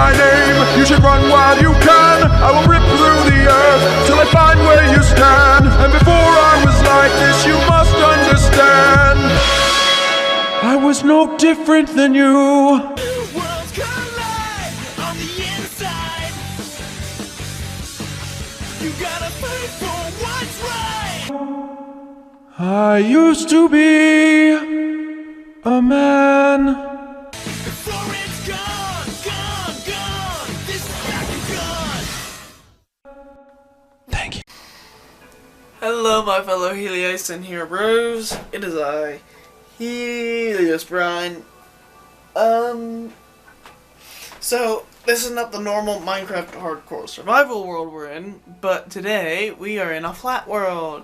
my name. You should run while you can. I will rip through the earth till I find where you stand. And before I was like this, you must understand, I was no different than you. You gotta fight for what's right. I used to be a man. Before it's gone, gone, gone. This is back and gone. Thank you. Hello, my fellow Helios and Heroes. It is I, Helios Brian. So this is not the normal Minecraft hardcore survival world we're in, but today we are in a flat world.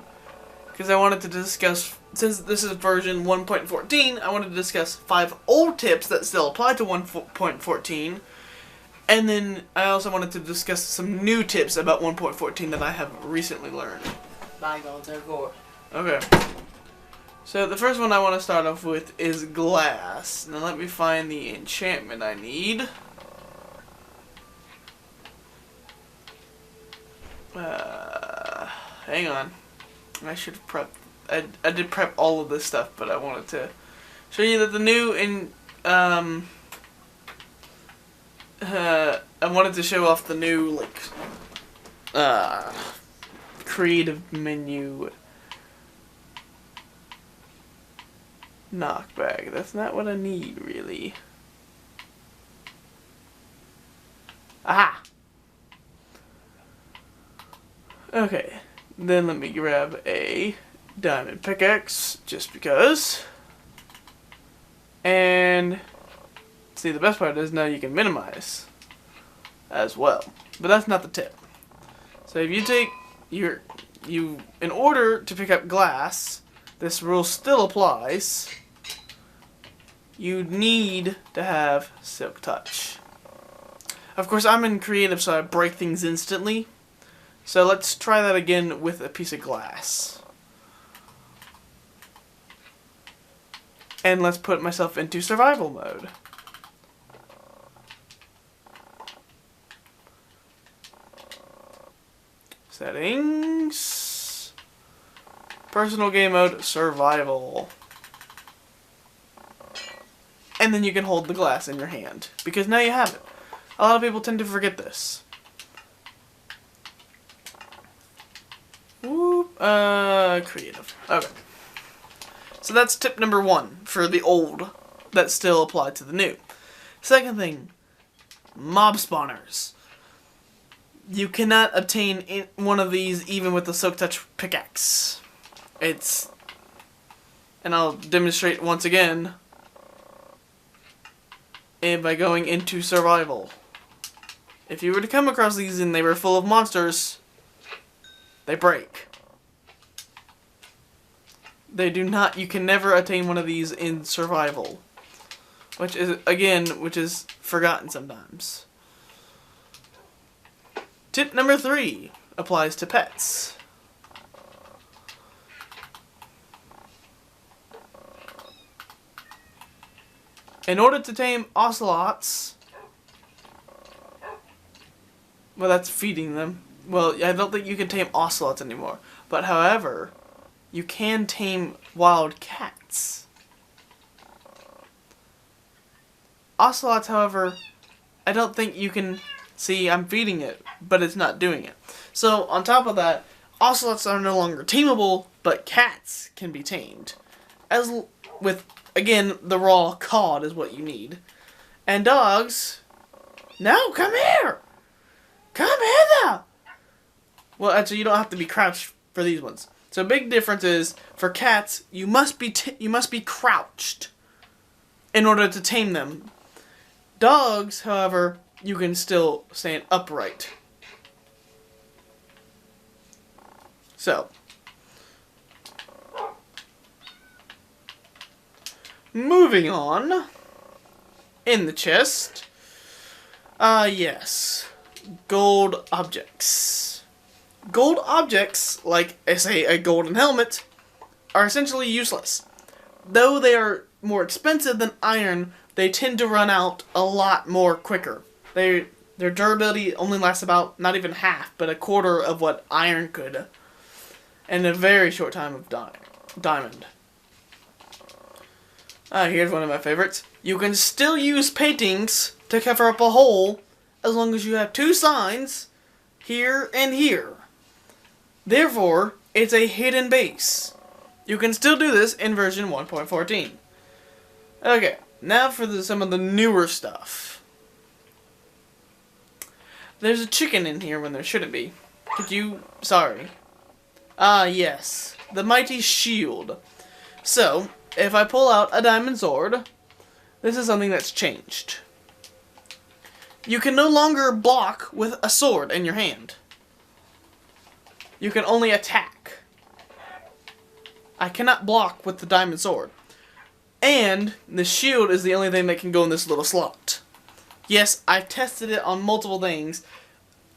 Because I wanted to discuss, since this is version 1.14, I wanted to discuss 5 old tips that still apply to 1.14. And then I also wanted to discuss some new tips about 1.14 that I have recently learned. Okay. So the first one I want to start off with is glass. Now let me find the enchantment I need. Hang on. I should have prepped. I did prep all of this stuff, but I wanted to show you that the new I wanted to show off the new creative menu knockback. That's not what I need, really. Aha! Okay, then let me grab a diamond pickaxe, just because. And see, the best part is now you can minimize as well. But that's not the tip. So if you take in order to pick up glass, this rule still applies. You need to have Silk Touch. Of course, I'm in creative, so I break things instantly. So let's try that again with a piece of glass. And let's put myself into survival mode. Settings. Personal game mode, survival. And then you can hold the glass in your hand, because now you have it. A lot of people tend to forget this. Creative. Okay. So that's tip number 1 for the old that still apply to the new. Second thing, mob spawners. You cannot obtain one of these even with the Silk Touch pickaxe. And I'll demonstrate once again by going into survival. If you were to come across these and they were full of monsters, they break. They do not, you can never attain one of these in survival. Which is forgotten sometimes. Tip number 3 applies to pets. In order to tame ocelots, well, that's feeding them. Well, I don't think you can tame ocelots anymore. But however, you can tame wild cats. Ocelots, however, I don't think you can. See, I'm feeding it, but it's not doing it. So, on top of that, ocelots are no longer tameable, but cats can be tamed. As with, again, the raw cod is what you need. And dogs, no, come here! Come hither! Well, actually, you don't have to be crouched for these ones. So, big difference is, for cats, you must be crouched in order to tame them. Dogs, however, you can still stand upright. So, moving on, in the chest, yes, gold objects. Gold objects, like, say, a golden helmet, are essentially useless. Though they are more expensive than iron, they tend to run out a lot more quicker Their durability only lasts about not even half, but a quarter of what iron could, in a very short time of diamond. Here's one of my favorites. You can still use paintings to cover up a hole as long as you have two signs, here and here. Therefore, it's a hidden base. You can still do this in version 1.14. Okay, now for some of the newer stuff. There's a chicken in here when there shouldn't be. Sorry. Yes. The mighty shield. So, if I pull out a diamond sword, this is something that's changed. You can no longer block with a sword in your hand. You can only attack. I cannot block with the diamond sword. And the shield is the only thing that can go in this little slot. Yes, I've tested it on multiple things.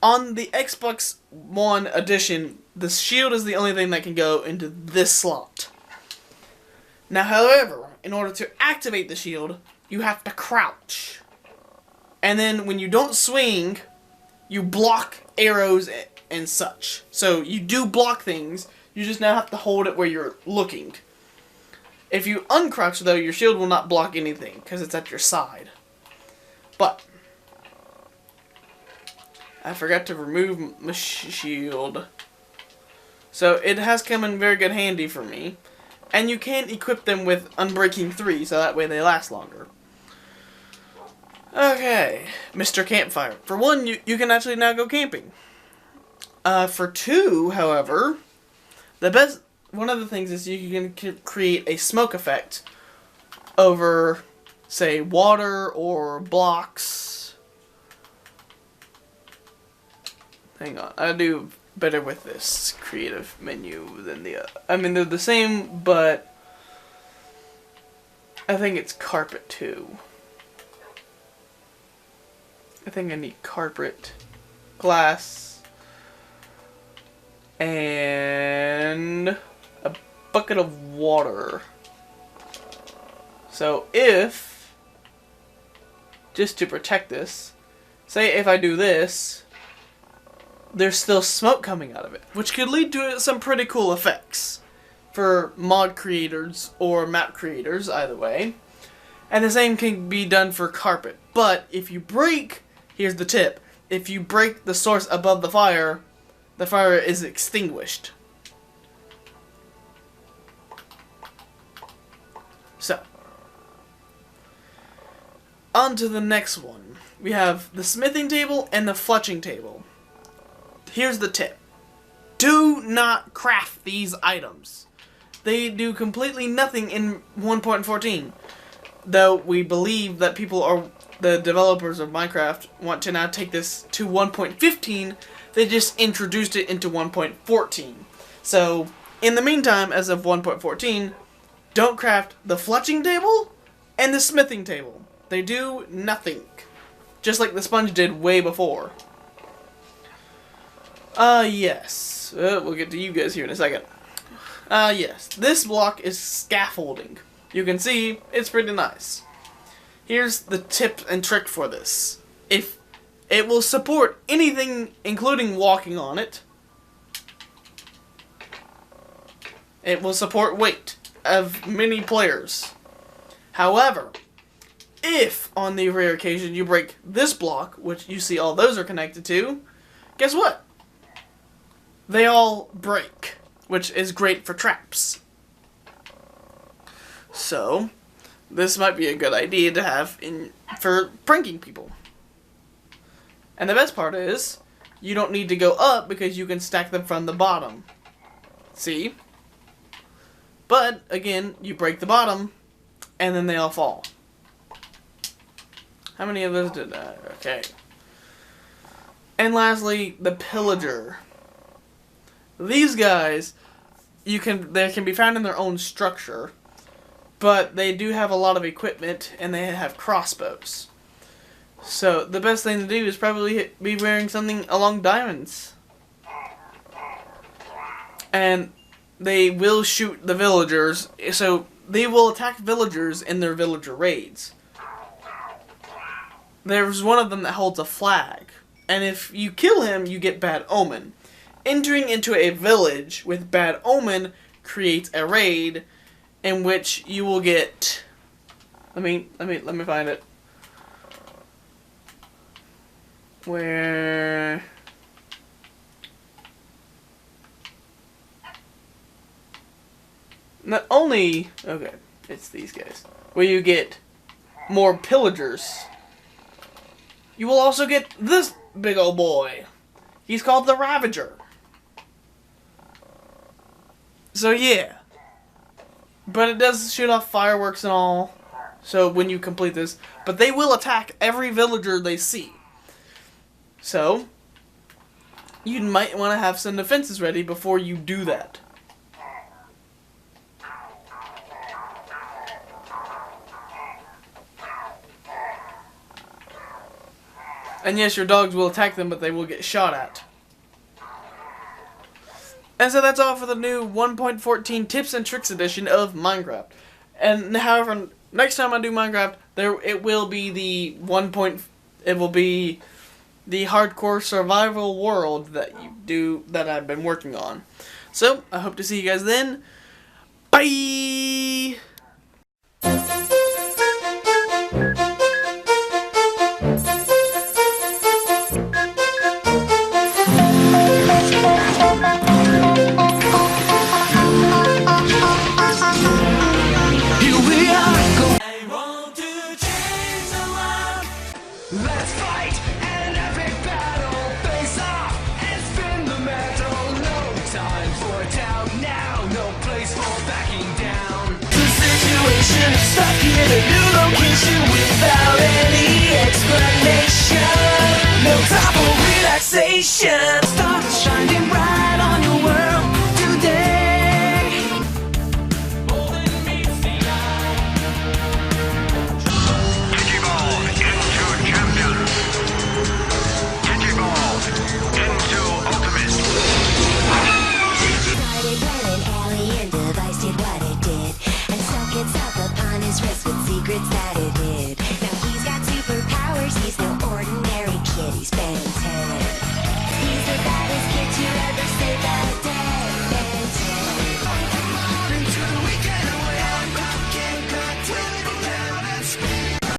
On the Xbox One edition, the shield is the only thing that can go into this slot. Now, however, in order to activate the shield, you have to crouch. And then when you don't swing, you block arrows and such. So you do block things, you just now have to hold it where you're looking. If you uncrouch though, your shield will not block anything, because it's at your side. But I forgot to remove my shield. So it has come in very good handy for me. And you can equip them with Unbreaking 3, so that way they last longer. Okay, Mr. Campfire. For one, you can actually now go camping. For two, however, one of the things is you can create a smoke effect over, say, water or blocks. Hang on, I do better with this creative menu than the other. I mean, they're the same, but I think it's carpet too. I think I need carpet, glass, and a bucket of water. So if, just to protect this, say if I do this, there's still smoke coming out of it, which could lead to some pretty cool effects for mod creators or map creators, either way. And the same can be done for carpet. But if you break, here's the tip, if you break the source above the fire is extinguished. So, on to the next one. We have the smithing table and the fletching table. Here's the tip. Do not craft these items. They do completely nothing in 1.14. Though we believe that the developers of Minecraft want to now take this to 1.15, they just introduced it into 1.14. So, in the meantime, as of 1.14, don't craft the fletching table and the smithing table. They do nothing. Just like the sponge did way before. Yes. We'll get to you guys here in a second. Yes. This block is scaffolding. You can see, it's pretty nice. Here's the tip and trick for this. If it will support anything, including walking on it, it will support weight of many players. However, if on the rare occasion you break this block, which you see all those are connected to, guess what? They all break, which is great for traps. So, this might be a good idea to have for pranking people. And the best part is, you don't need to go up because you can stack them from the bottom. See? But, again, you break the bottom, and then they all fall. How many of those did that? Okay. And lastly, the Pillager. These guys, they can be found in their own structure, but they do have a lot of equipment, and they have crossbows. So, the best thing to do is probably be wearing something along diamonds. And they will shoot the villagers, so they will attack villagers in their villager raids. there's one of them that holds a flag. And if you kill him, you get Bad Omen. Entering into a village with Bad Omen creates a raid in which you will get... Let me find it. Where... Not only... Okay, it's these guys. Where you get more Pillagers. You will also get this big old boy. He's called the Ravager. So yeah. But it does shoot off fireworks and all. So when you complete this. But they will attack every villager they see. So you might want to have some defenses ready before you do that. And yes, your dogs will attack them, but they will get shot at. And so that's all for the new 1.14 Tips and Tricks edition of Minecraft. And however, next time I do Minecraft, it will be the the hardcore survival world that I've been working on. So I hope to see you guys then. Bye. Let's fight an epic battle. Face off and spin the metal. No time for doubt now. No place for backing down. The situation stuck in a new location without any explanation. No time for relaxation. Stars shining bright on